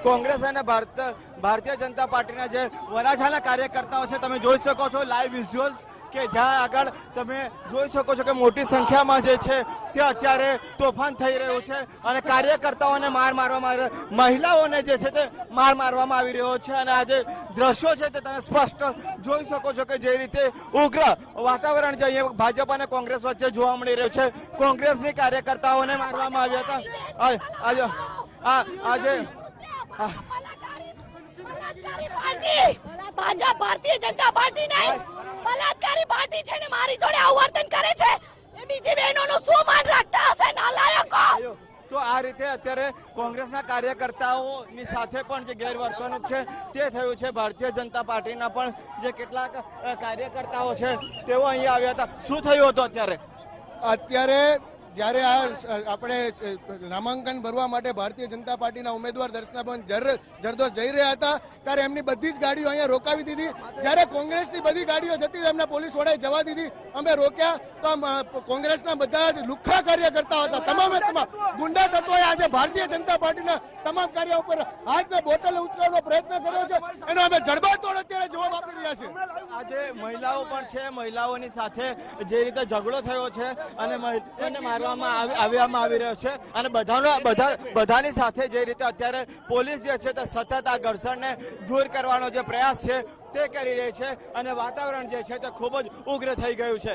કોંગ્રેસ અને ભારતીય જનતા પાર્ટીના જે વરાછાના કાર્યકર્તાઓ છે, તમે જોઈ શકો છો લાઈવ વિઝ્યુઅલ્સ કે જ્યાં આગળ તમે જોઈ શકો છો કે મોટી સંખ્યામાં જે છે તે અત્યારે તોફાન થઈ રહ્યું છે અને કાર્યકર્તાઓને માર મારવામાં આવી રહ્યો, મહિલાઓને જે છે તે માર મારવામાં આવી રહ્યો છે અને આ જે દ્રશ્યો છે તે તમે સ્પષ્ટ જોઈ શકો છો કે જે રીતે ઉગ્ર વાતાવરણ છે અહીંયા ભાજપ અને કોંગ્રેસ વચ્ચે જોવા મળી રહ્યું છે. કોંગ્રેસની કાર્યકર્તાઓને મારવામાં આવ્યા હતા. આજે ભાજપ ભારતીય જનતા પાર્ટી નહીં, બલાત્કારી પાર્ટી છે ને મારી જોડે આવું વર્તન કરે છે. એ બીજી બહેનોનું શું માન રાખતા હશે નાલાયકો? તો આ રીતે અત્યારે કોંગ્રેસના કાર્યકર્તાઓની સાથે પણ જે ગેરવર્તણૂક છે તે થયું છે. ભારતીય જનતા પાર્ટીના પણ જે કેટલાક કાર્યકર્તાઓ છે તેઓ અહીંયા આવ્યા હતા. શું થયું હતું અત્યારે જ્યારે આ આપણે નામાંકન ભરવા માટે ભારતીય જનતા પાર્ટીના ઉમેદવાર દર્શનાબેન જરદોશ જઈ રહ્યા હતા ત્યારે એમની બધી જ ગાડીઓ અહીંયા રોકાવી દીધી. જ્યારે કોંગ્રેસની બધી ગાડીઓ જતી એમને પોલીસ વડાએ જવા દીધી. અમે રોક્યા તો કોંગ્રેસના બધા જ લુખ્ખા કાર્યકર્તાઓ હતા, તમામે તમામ ગુંડા તત્વોએ આજે ભારતીય જનતા પાર્ટીના તમામ કાર્યો ઉપર હાથને બોટલ ઉચકાવવાનો પ્રયત્ન કર્યો છે. એનો અમે જડબાતોડ અત્યારે જવાબ આપી રહ્યા છીએ. આજે મહિલાઓ પણ છે, મહિલાઓની સાથે જે રીતે ઝઘડો થયો છે અને મહિલાઓને આવવામાં આવી રહ્યો છે અને બધાની સાથે જે રીતે અત્યારે પોલીસ જે છે તે સતત આ ઘર્ષણને દૂર કરવાનો જે પ્રયાસ છે તે કરી રહી છે અને વાતાવરણ જે છે તે ખૂબ જ ઉગ્ર થઈ ગયું છે.